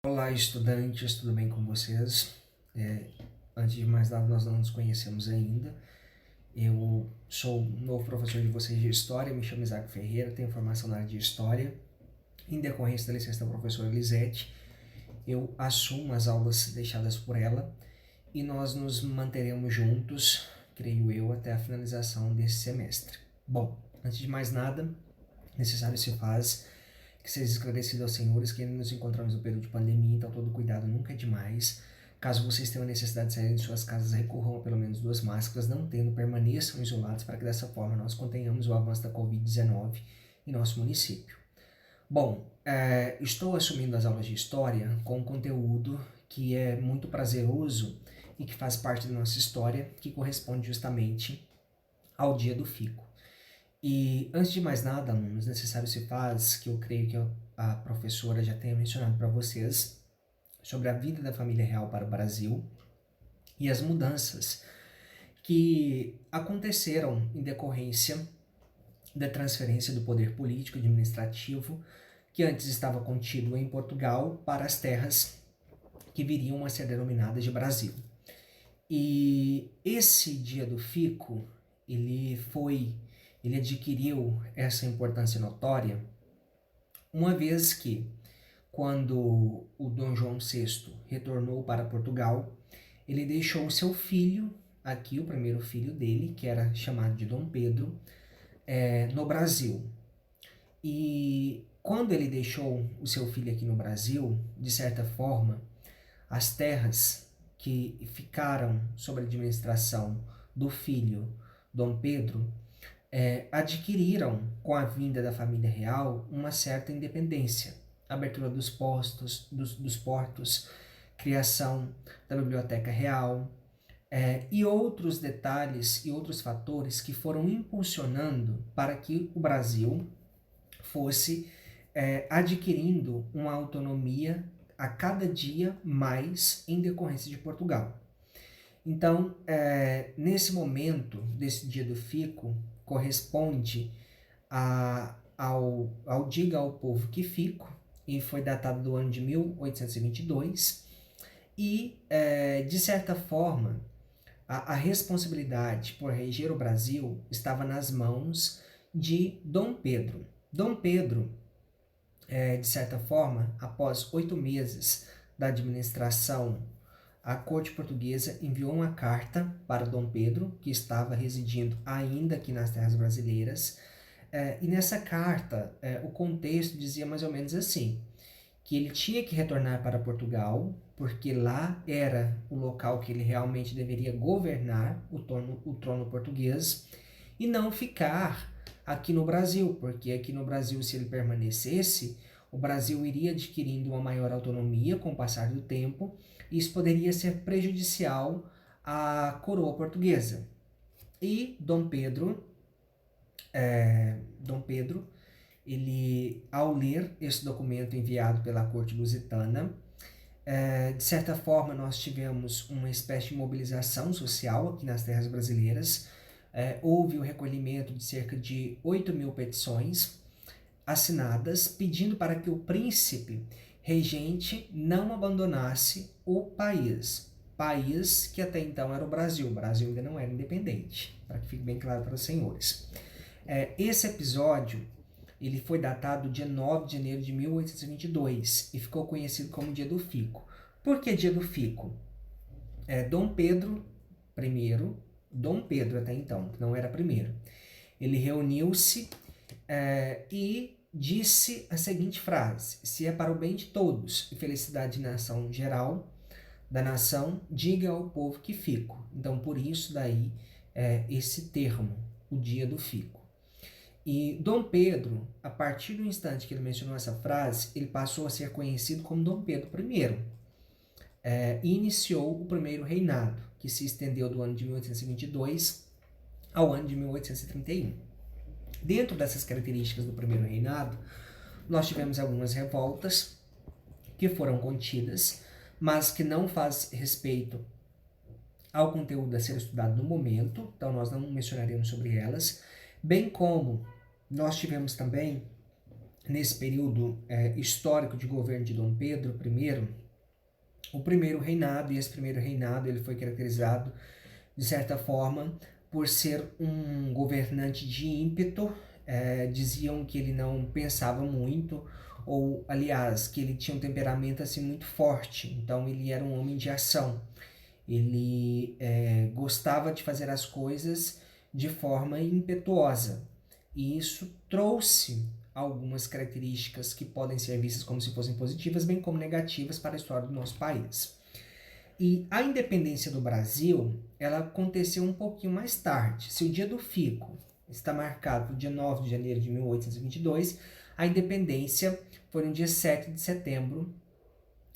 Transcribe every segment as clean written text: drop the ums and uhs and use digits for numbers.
Olá, estudantes, tudo bem com vocês? Antes de mais nada, nós não nos conhecemos ainda. Eu sou um novo professor de vocês de História, me chamo Isaac Ferreira, tenho formação na área de História. Em decorrência da licença da professora Lisete, eu assumo as aulas deixadas por ela e nós nos manteremos juntos, creio eu, até a finalização desse semestre. Bom, antes de mais nada, necessário se faz que seja esclarecido aos senhores que ainda nos encontramos no período de pandemia, então todo cuidado nunca é demais. Caso vocês tenham necessidade de sair de suas casas, recorram a pelo menos 2 máscaras, não tendo, permaneçam isolados para que dessa forma nós contenhamos o avanço da Covid-19 em nosso município. Bom, estou assumindo as aulas de História com um conteúdo que é muito prazeroso e que faz parte da nossa história, que corresponde justamente ao Dia do Fico. E antes de mais nada, alunos, necessário se faz que eu creio que a professora já tenha mencionado para vocês sobre a vinda da família real para o Brasil e as mudanças que aconteceram em decorrência da transferência do poder político e administrativo que antes estava contido em Portugal para as terras que viriam a ser denominadas de Brasil. E esse Dia do Fico, ele adquiriu essa importância notória, uma vez que, quando o Dom João VI retornou para Portugal, ele deixou o seu filho, aqui o primeiro filho dele, que era chamado de Dom Pedro, no Brasil. E quando ele deixou o seu filho aqui no Brasil, de certa forma, as terras que ficaram sob a administração do filho Dom Pedro adquiriram, com a vinda da família real, uma certa independência. Abertura dos portos, criação da Biblioteca Real, e outros detalhes e outros fatores que foram impulsionando para que o Brasil fosse adquirindo uma autonomia a cada dia mais em decorrência de Portugal. Então, nesse momento desse Dia do Fico, corresponde ao Diga ao Povo que Fico, e foi datado do ano de 1822, e, de certa forma, a responsabilidade por reger o Brasil estava nas mãos de Dom Pedro. Dom Pedro, de certa forma, após 8 meses da administração, a corte portuguesa enviou uma carta para Dom Pedro, que estava residindo ainda aqui nas terras brasileiras, e nessa carta o contexto dizia mais ou menos assim, que ele tinha que retornar para Portugal, porque lá era o local que ele realmente deveria governar o trono português, e não ficar aqui no Brasil, porque aqui no Brasil, se ele permanecesse, o Brasil iria adquirindo uma maior autonomia com o passar do tempo, e isso poderia ser prejudicial à coroa portuguesa. E Dom Pedro, ele, ao ler esse documento enviado pela corte lusitana, de certa forma nós tivemos uma espécie de mobilização social aqui nas terras brasileiras. Houve o recolhimento de cerca de 8.000 petições assinadas pedindo para que o príncipe regente não abandonasse o país que até então era o Brasil ainda não era independente, para que fique bem claro para os senhores. Esse episódio ele foi datado dia 9 de janeiro de 1822 e ficou conhecido como Dia do Fico. Por que Dia do Fico? Dom Pedro I, Dom Pedro até então, não era primeiro, ele reuniu-se e disse a seguinte frase: se é para o bem de todos e felicidade da nação geral, da nação, diga ao povo que fico. Então, por isso daí esse termo, o Dia do Fico. E Dom Pedro, a partir do instante que ele mencionou essa frase, ele passou a ser conhecido como Dom Pedro I. E iniciou o primeiro reinado, que se estendeu do ano de 1822 ao ano de 1831. Dentro dessas características do primeiro reinado, nós tivemos algumas revoltas que foram contidas, mas que não faz respeito ao conteúdo a ser estudado no momento, então nós não mencionaremos sobre elas, bem como nós tivemos também nesse período histórico de governo de Dom Pedro I, o primeiro reinado, e esse primeiro reinado ele foi caracterizado, de certa forma, por ser um governante de ímpeto. Diziam que ele não pensava muito, ou, aliás, que ele tinha um temperamento assim muito forte, então ele era um homem de ação. Ele gostava de fazer as coisas de forma impetuosa, e isso trouxe algumas características que podem ser vistas como se fossem positivas, bem como negativas para a história do nosso país. E a independência do Brasil, ela aconteceu um pouquinho mais tarde. Se o dia do Fico está marcado para o dia 9 de janeiro de 1822, a independência foi no dia 7 de setembro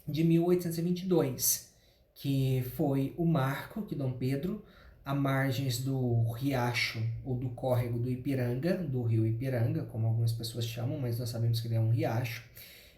de 1822, que foi o marco que Dom Pedro, a margens do riacho ou do córrego do Ipiranga, do rio Ipiranga, como algumas pessoas chamam, mas nós sabemos que ele é um riacho,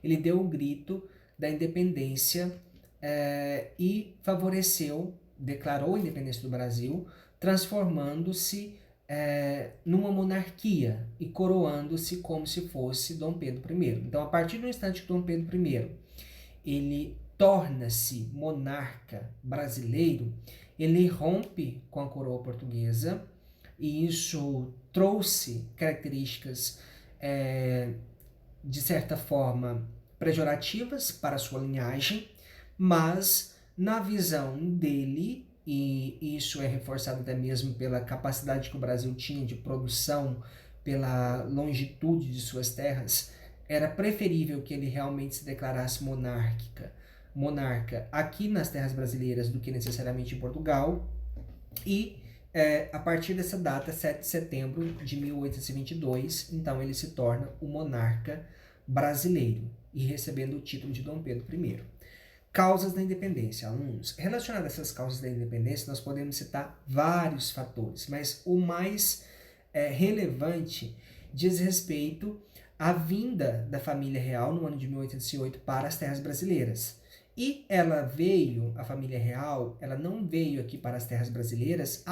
ele deu o grito da independência e favoreceu, declarou a independência do Brasil, transformando-se numa monarquia e coroando-se como se fosse Dom Pedro I. Então, a partir do instante que Dom Pedro I ele torna-se monarca brasileiro, ele rompe com a coroa portuguesa, e isso trouxe características de certa forma pejorativas para a sua linhagem, mas na visão dele, e isso é reforçado até mesmo pela capacidade que o Brasil tinha de produção, pela longitude de suas terras, era preferível que ele realmente se declarasse monarca aqui nas terras brasileiras do que necessariamente em Portugal. E a partir dessa data, 7 de setembro de 1822, então ele se torna o monarca brasileiro e recebendo o título de Dom Pedro I. Causas da independência, alunos. Relacionado a essas causas da independência, nós podemos citar vários fatores, mas o mais relevante diz respeito à vinda da família real no ano de 1808 para as terras brasileiras. E ela veio, a família real, ela não veio aqui para as terras brasileiras,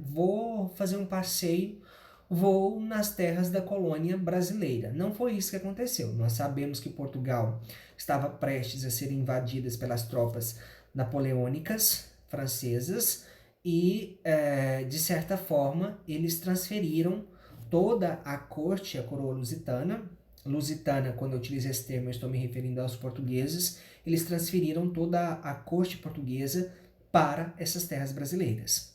vou fazer um passeio, vou nas terras da colônia brasileira. Não foi isso que aconteceu. Nós sabemos que Portugal estava prestes a ser invadida pelas tropas napoleônicas francesas e, de certa forma, eles transferiram toda a corte, a coroa lusitana. Lusitana, quando eu utilizo esse termo, eu estou me referindo aos portugueses. Eles transferiram toda a corte portuguesa para essas terras brasileiras.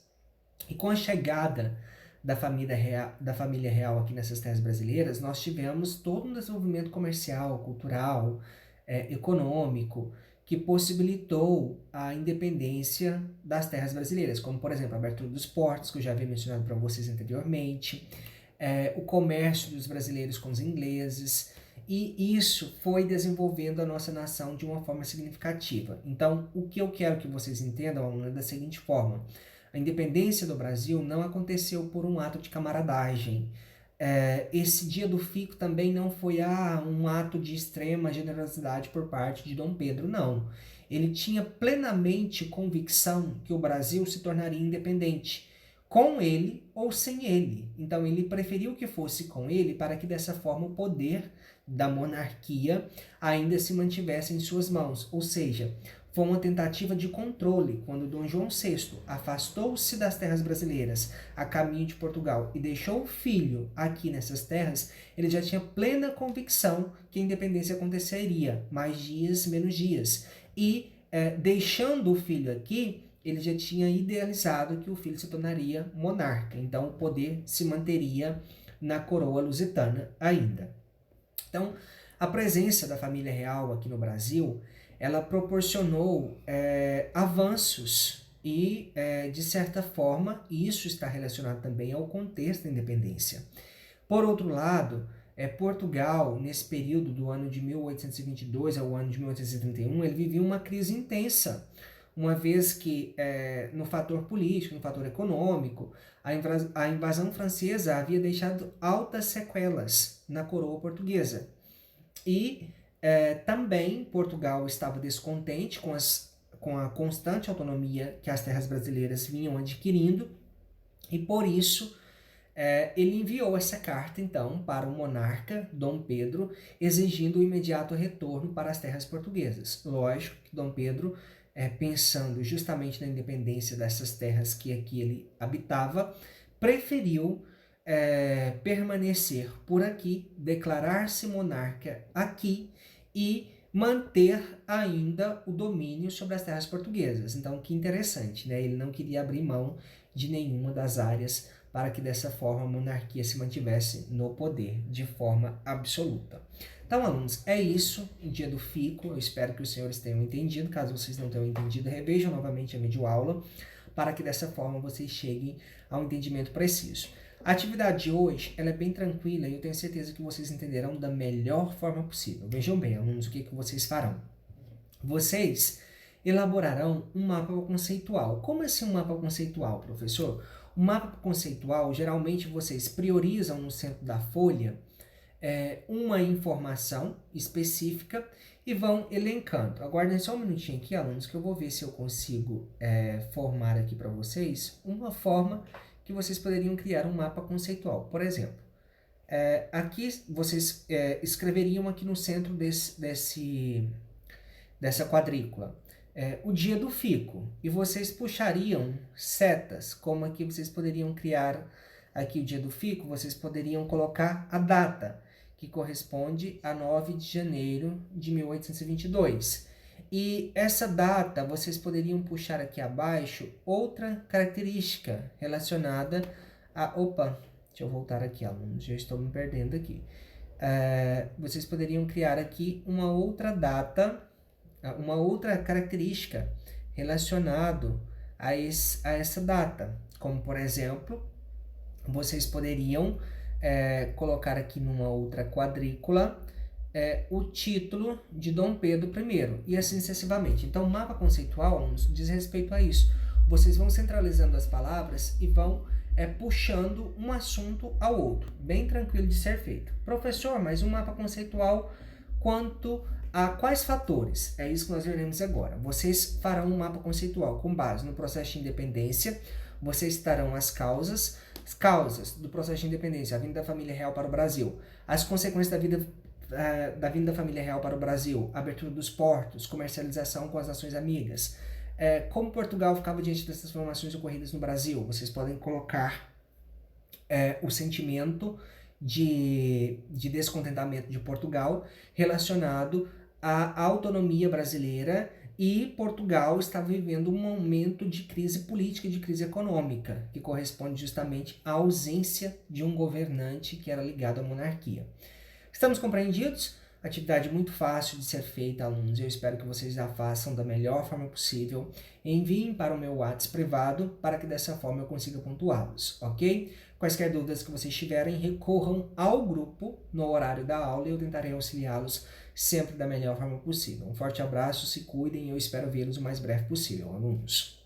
E com a chegada da família real aqui nessas terras brasileiras, nós tivemos todo um desenvolvimento comercial, cultural, econômico, que possibilitou a independência das terras brasileiras, como, por exemplo, a abertura dos portos, que eu já havia mencionado para vocês anteriormente, o comércio dos brasileiros com os ingleses, e isso foi desenvolvendo a nossa nação de uma forma significativa. Então, o que eu quero que vocês entendam, aluno, é da seguinte forma: a independência do Brasil não aconteceu por um ato de camaradagem. Esse dia do Fico também não foi um ato de extrema generosidade por parte de Dom Pedro, não. Ele tinha plenamente convicção que o Brasil se tornaria independente, com ele ou sem ele. Então ele preferiu que fosse com ele para que dessa forma o poder da monarquia ainda se mantivesse em suas mãos, ou seja, foi uma tentativa de controle. Quando Dom João VI afastou-se das terras brasileiras a caminho de Portugal e deixou o filho aqui nessas terras, ele já tinha plena convicção que a independência aconteceria, mais dias, menos dias. E deixando o filho aqui, ele já tinha idealizado que o filho se tornaria monarca, então o poder se manteria na coroa lusitana ainda. Então, a presença da família real aqui no Brasil, ela proporcionou avanços e, de certa forma, isso está relacionado também ao contexto da independência. Por outro lado, Portugal, nesse período do ano de 1822 ao ano de 1831, ele vivia uma crise intensa, uma vez que no fator político, no fator econômico, a invasão francesa havia deixado altas sequelas na coroa portuguesa. E também Portugal estava descontente com a constante autonomia que as terras brasileiras vinham adquirindo, e por isso Ele enviou essa carta, então, para o monarca Dom Pedro, exigindo o imediato retorno para as terras portuguesas. Lógico que Dom Pedro, pensando justamente na independência dessas terras que aqui ele habitava, preferiu permanecer por aqui, declarar-se monarca aqui e manter ainda o domínio sobre as terras portuguesas. Então, que interessante, né? Ele não queria abrir mão de nenhuma das áreas para que dessa forma a monarquia se mantivesse no poder de forma absoluta. Então, alunos, é isso, o dia do fico. Eu espero que os senhores tenham entendido. Caso vocês não tenham entendido, revejam novamente a videoaula para que dessa forma vocês cheguem ao entendimento preciso. A atividade de hoje ela é bem tranquila e eu tenho certeza que vocês entenderão da melhor forma possível. Vejam bem, alunos, o que vocês farão. Vocês elaborarão um mapa conceitual. Como assim um mapa conceitual, professor? O mapa conceitual, geralmente vocês priorizam no centro da folha uma informação específica e vão elencando. Aguardem só um minutinho aqui, alunos, que eu vou ver se eu consigo formar aqui para vocês uma forma que vocês poderiam criar um mapa conceitual. Por exemplo, aqui vocês escreveriam aqui no centro dessa quadrícula o dia do fico, e vocês puxariam setas, como aqui vocês poderiam criar aqui o dia do fico, vocês poderiam colocar a data, que corresponde a 9 de janeiro de 1822. E essa data, vocês poderiam puxar aqui abaixo outra característica relacionada a... Opa, deixa eu voltar aqui, alunos, já estou me perdendo aqui. Vocês poderiam criar aqui uma outra data, uma outra característica relacionada a essa data. Como, por exemplo, vocês poderiam colocar aqui numa outra quadrícula o título de Dom Pedro I, e assim sucessivamente. Então, o mapa conceitual diz respeito a isso. Vocês vão centralizando as palavras e vão puxando um assunto ao outro. Bem tranquilo de ser feito. Professor, mas um mapa conceitual quanto a quais fatores? É isso que nós veremos agora. Vocês farão um mapa conceitual com base no processo de independência. Vocês citarão as causas do processo de independência, a vinda da família real para o Brasil, as consequências da vinda da família real para o Brasil, abertura dos portos, comercialização com as nações amigas, como Portugal ficava diante das transformações ocorridas no Brasil. Vocês podem colocar o sentimento de descontentamento de Portugal relacionado à autonomia brasileira, e Portugal está vivendo um momento de crise política, de crise econômica, que corresponde justamente à ausência de um governante que era ligado à monarquia. Estamos compreendidos? Atividade muito fácil de ser feita, alunos. Eu espero que vocês a façam da melhor forma possível. Enviem para o meu WhatsApp privado para que dessa forma eu consiga pontuá-los, ok? Quaisquer dúvidas que vocês tiverem, recorram ao grupo no horário da aula e eu tentarei auxiliá-los sempre da melhor forma possível. Um forte abraço, se cuidem e eu espero vê-los o mais breve possível, alunos.